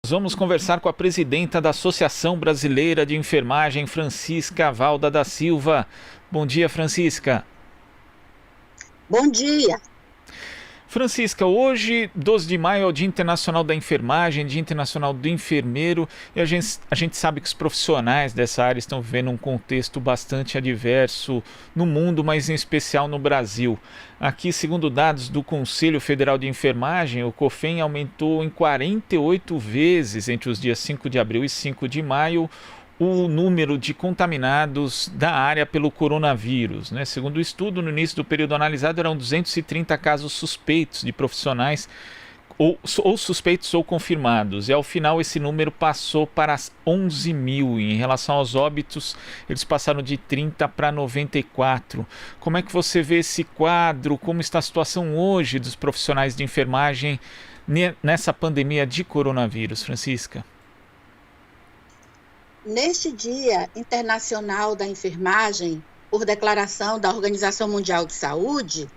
Vamos conversar com a presidenta da Associação Brasileira de Enfermagem, Francisca Valda da Silva. Bom dia, Francisca. Bom dia. Francisca, hoje, 12 de maio, é o Dia Internacional da Enfermagem, Dia Internacional do Enfermeiro, e a gente sabe que os profissionais dessa área estão vivendo um contexto bastante adverso no mundo, mas em especial no Brasil. Aqui, segundo dados do Conselho Federal de Enfermagem, o COFEN aumentou em 48 vezes entre os dias 5 de abril e 5 de maio o número de contaminados da área pelo coronavírus, né? Segundo o estudo, no início do período analisado, eram 230 casos suspeitos de profissionais, ou suspeitos ou confirmados, e ao final esse número passou para 11 mil. Em relação aos óbitos, eles passaram de 30 para 94. Como é que você vê esse quadro? Como está a situação hoje dos profissionais de enfermagem nessa pandemia de coronavírus, Francisca? Neste Dia Internacional da Enfermagem, por declaração da Organização Mundial de Saúde,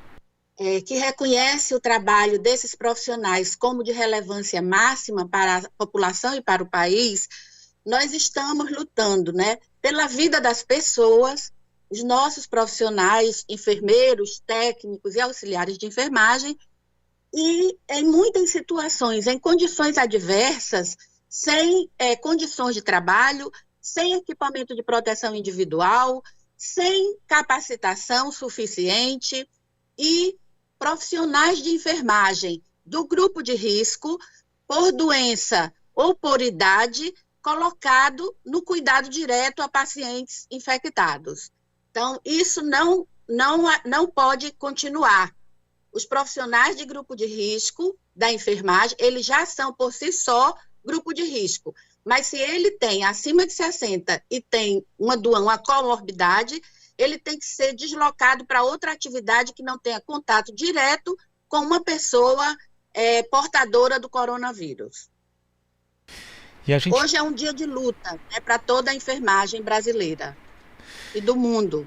que reconhece o trabalho desses profissionais como de relevância máxima para a população e para o país, nós estamos lutando, né, pela vida das pessoas, os nossos profissionais, enfermeiros, técnicos e auxiliares de enfermagem, e em muitas situações, em condições adversas, sem condições de trabalho, sem equipamento de proteção individual, sem capacitação suficiente e profissionais de enfermagem do grupo de risco, por doença ou por idade, colocado no cuidado direto a pacientes infectados. Então, isso não pode continuar. Os profissionais de grupo de risco da enfermagem, eles já são por si só grupo de risco, mas se ele tem acima de 60 e tem uma comorbidade, ele tem que ser deslocado para outra atividade que não tenha contato direto com uma pessoa portadora do coronavírus. Hoje é um dia de luta, né, para toda a enfermagem brasileira e do mundo.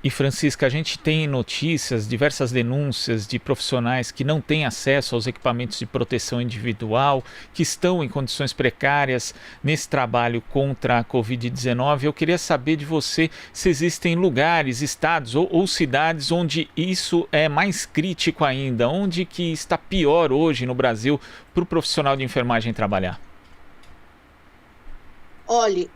E, Francisca, a gente tem notícias, diversas denúncias de profissionais que não têm acesso aos equipamentos de proteção individual, que estão em condições precárias nesse trabalho contra a Covid-19. Eu queria saber de você se existem lugares, estados ou cidades onde isso é mais crítico ainda, onde que está pior hoje no Brasil para o profissional de enfermagem trabalhar. Olhe,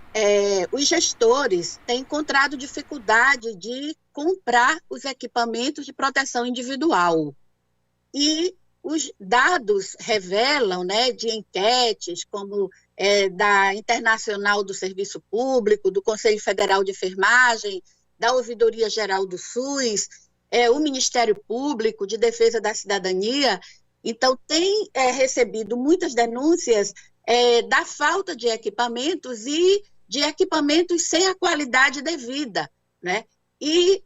os gestores têm encontrado dificuldade de comprar os equipamentos de proteção individual. E os dados revelam, né, de enquetes, como da Internacional do Serviço Público, do Conselho Federal de Enfermagem, da Ouvidoria Geral do SUS, o Ministério Público de Defesa da Cidadania. Então, tem recebido muitas denúncias da falta de equipamentos e de equipamentos sem a qualidade devida, né? E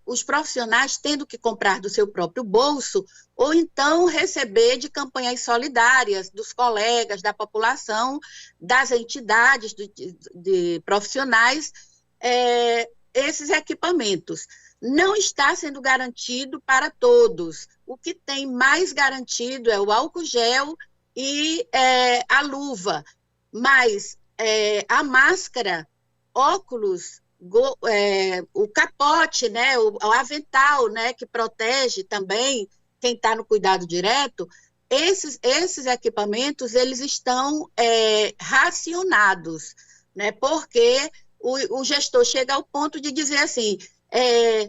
os profissionais tendo que comprar do seu próprio bolso ou então receber de campanhas solidárias dos colegas, da população, das entidades de profissionais, esses equipamentos. Não está sendo garantido para todos. O que tem mais garantido é o álcool gel e a luva, mas a máscara, óculos, o capote, né, o avental, né, que protege também quem está no cuidado direto, esses equipamentos eles estão racionados, né, porque o gestor chega ao ponto de dizer assim,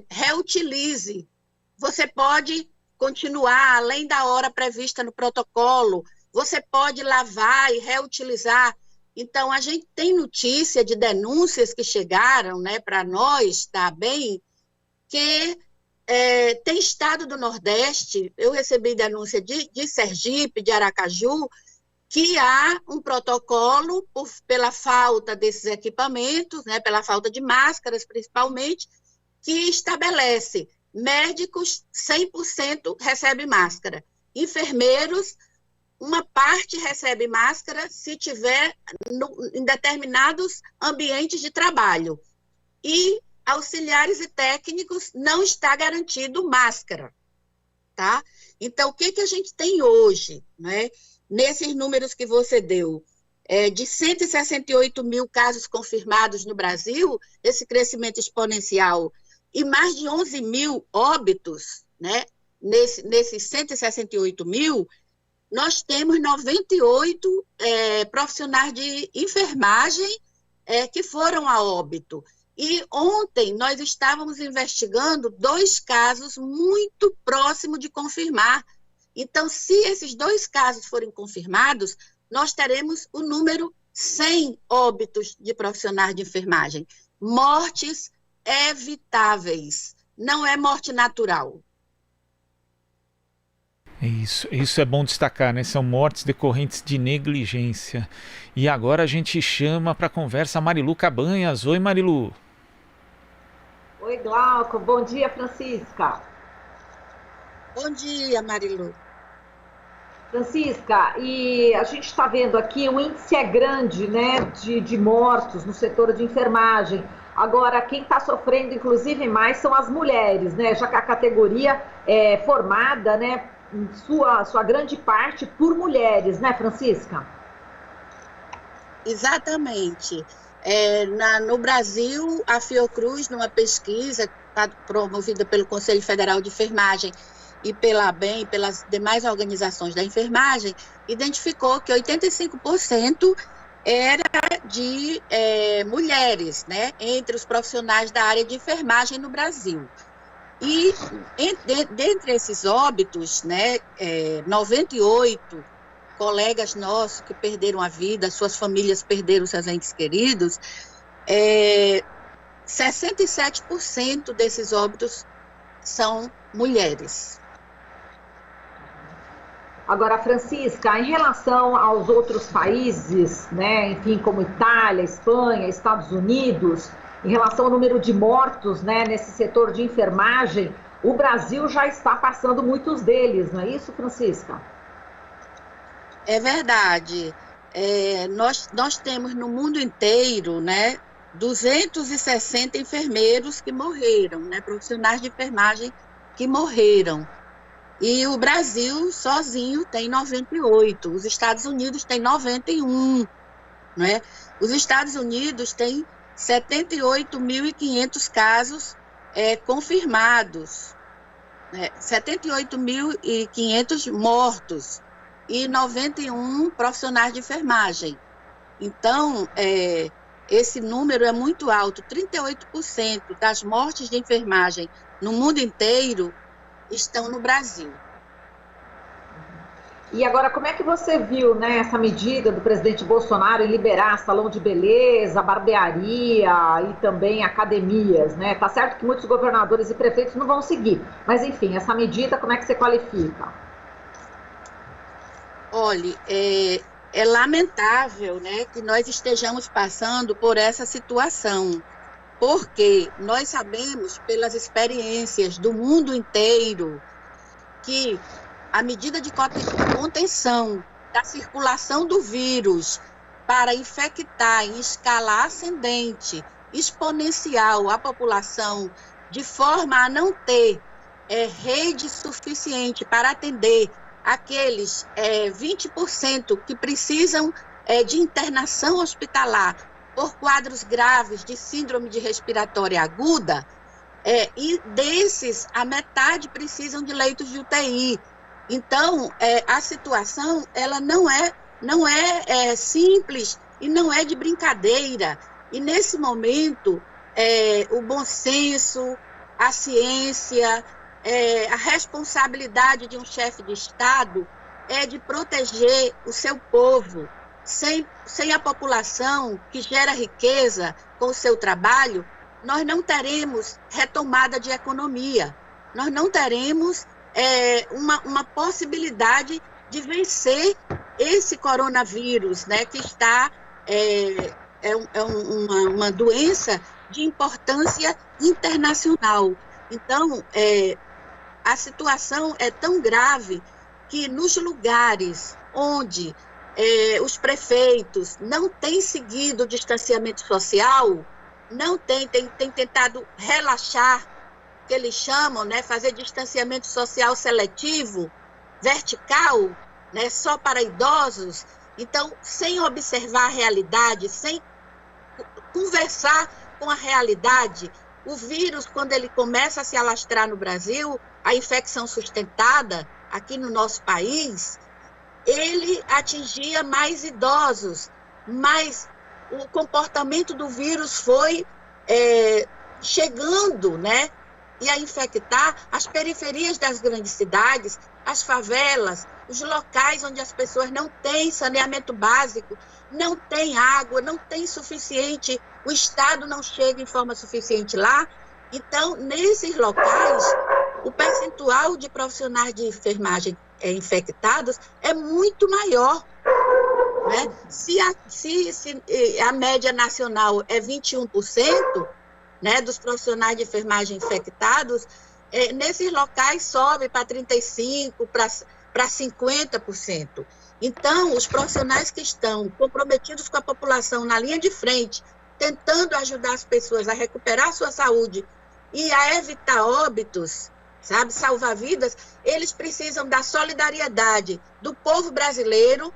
reutilize, você pode continuar além da hora prevista no protocolo, você pode lavar e reutilizar. Então, a gente tem notícia de denúncias que chegaram, né, para nós, tá bem, que tem estado do Nordeste, eu recebi denúncia de Sergipe, de Aracaju, que há um protocolo pela falta desses equipamentos, né, pela falta de máscaras, principalmente, que estabelece médicos 100% recebem máscara, enfermeiros uma parte recebe máscara se tiver em determinados ambientes de trabalho. E auxiliares e técnicos não está garantido máscara, tá? Então, o que a gente tem hoje, né? nesses números que você deu, de 168 mil casos confirmados no Brasil, esse crescimento exponencial, e mais de 11 mil óbitos, né, nesses 168 mil, nós temos 98 profissionais de enfermagem que foram a óbito. E ontem nós estávamos investigando 2 casos muito próximos de confirmar. Então, se esses 2 casos forem confirmados, nós teremos o número 100 óbitos de profissionais de enfermagem. Mortes evitáveis, não é morte natural. Isso é bom destacar, né? São mortes decorrentes de negligência. E agora a gente chama para conversa a Marilu Cabanhas. Oi, Marilu. Oi, Glauco. Bom dia, Francisca. Bom dia, Marilu. Francisca, e a gente está vendo aqui o índice é grande, né, de mortos no setor de enfermagem. Agora, quem está sofrendo, inclusive, mais são as mulheres, né, já que a categoria é formada, né, em sua grande parte por mulheres, né, Francisca? Exatamente. No Brasil, a Fiocruz, numa pesquisa promovida pelo Conselho Federal de Enfermagem e pela ABEM, pelas demais organizações da enfermagem, identificou que 85% era de mulheres, né, entre os profissionais da área de enfermagem no Brasil. E dentre esses óbitos, né, 98 colegas nossos que perderam a vida, suas famílias perderam seus entes queridos, 67% desses óbitos são mulheres. Agora, Francisca, em relação aos outros países, né, enfim, como Itália, Espanha, Estados Unidos, em relação ao número de mortos, né, nesse setor de enfermagem, o Brasil já está passando muitos deles, não é isso, Francisca? É verdade. Nós temos no mundo inteiro, né, 260 enfermeiros que morreram, né, profissionais de enfermagem que morreram. E o Brasil sozinho tem 98, os Estados Unidos tem 91, né? Os Estados Unidos têm 78.500 casos confirmados, né? 78.500 mortos e 91 profissionais de enfermagem. Então, esse número é muito alto, 38% das mortes de enfermagem no mundo inteiro estão no Brasil. E agora, como é que você viu, né, essa medida do presidente Bolsonaro em liberar salão de beleza, barbearia e também academias, né? Tá certo que muitos governadores e prefeitos não vão seguir, mas enfim, essa medida, como é que você qualifica? Olha, é lamentável, né, que nós estejamos passando por essa situação, porque nós sabemos, pelas experiências do mundo inteiro, que a medida de contenção da circulação do vírus para infectar em escala ascendente, exponencial, a população, de forma a não ter rede suficiente para atender aqueles 20% que precisam de internação hospitalar por quadros graves de síndrome de respiratória aguda, e desses, a metade precisam de leitos de UTI. Então, a situação ela não é simples e não é de brincadeira. E, nesse momento, o bom senso, a ciência, a responsabilidade de um chefe de Estado é de proteger o seu povo. Sem a população que gera riqueza com o seu trabalho, nós não teremos retomada de economia, nós não teremos uma possibilidade de vencer esse coronavírus, né, que está uma doença de importância internacional. Então, a situação é tão grave que nos lugares onde os prefeitos não têm seguido o distanciamento social, não têm tentado relaxar, que eles chamam, né, fazer distanciamento social seletivo, vertical, né, só para idosos, então, sem observar a realidade, sem conversar com a realidade, o vírus, quando ele começa a se alastrar no Brasil, a infecção sustentada aqui no nosso país, ele atingia mais idosos, mas o comportamento do vírus foi chegando, né, e a infectar as periferias das grandes cidades, as favelas, os locais onde as pessoas não têm saneamento básico, não têm água, não têm suficiente, o Estado não chega em forma suficiente lá. Então, nesses locais, o percentual de profissionais de enfermagem infectados é muito maior, né? Se a média nacional é 21%, né, dos profissionais de enfermagem infectados, nesses locais sobe para 35%, para 50%. Então, os profissionais que estão comprometidos com a população na linha de frente, tentando ajudar as pessoas a recuperar a sua saúde e a evitar óbitos, sabe, salvar vidas, eles precisam da solidariedade do povo brasileiro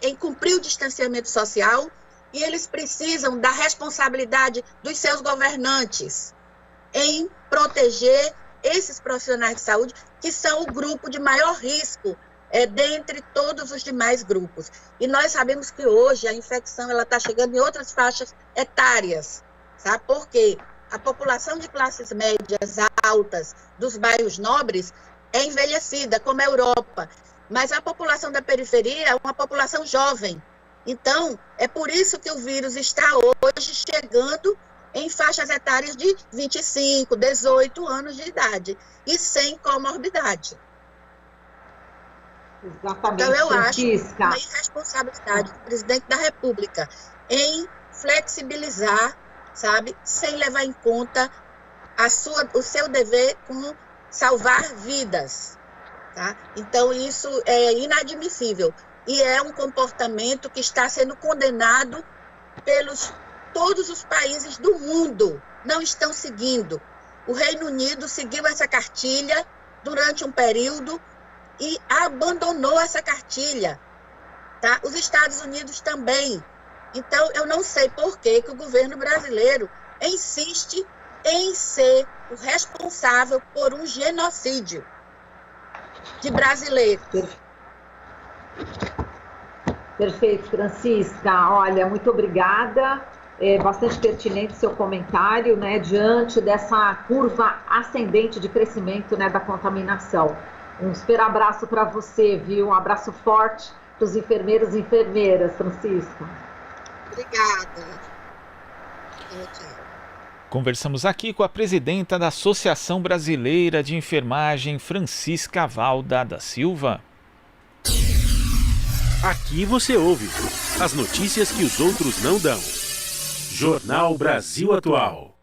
em cumprir o distanciamento social, e eles precisam da responsabilidade dos seus governantes em proteger esses profissionais de saúde, que são o grupo de maior risco dentre todos os demais grupos. E nós sabemos que hoje a infecção está chegando em outras faixas etárias, sabe? Porque a população de classes médias altas dos bairros nobres é envelhecida, como a Europa, mas a população da periferia é uma população jovem. Então, é por isso que o vírus está hoje chegando em faixas etárias de 25, 18 anos de idade e sem comorbidade. Exatamente, então, eu Francisca. acho uma irresponsabilidade do presidente da República em flexibilizar, sabe, sem levar em conta o seu dever com salvar vidas. Tá? Então, isso é inadmissível. E é um comportamento que está sendo condenado pelos todos os países do mundo. Não estão seguindo. O Reino Unido seguiu essa cartilha durante um período e abandonou essa cartilha. Tá? Os Estados Unidos também. Então, eu não sei por que o governo brasileiro insiste em ser o responsável por um genocídio de brasileiros. Perfeito, Francisca. Olha, muito obrigada. Bastante pertinente seu comentário, né, diante dessa curva ascendente de crescimento, né, da contaminação. Um super abraço para você, viu? Um abraço forte para os enfermeiros e enfermeiras, Francisca. Obrigada. Conversamos aqui com a presidenta da Associação Brasileira de Enfermagem, Francisca Valda da Silva. Aqui você ouve as notícias que os outros não dão. Jornal Brasil Atual.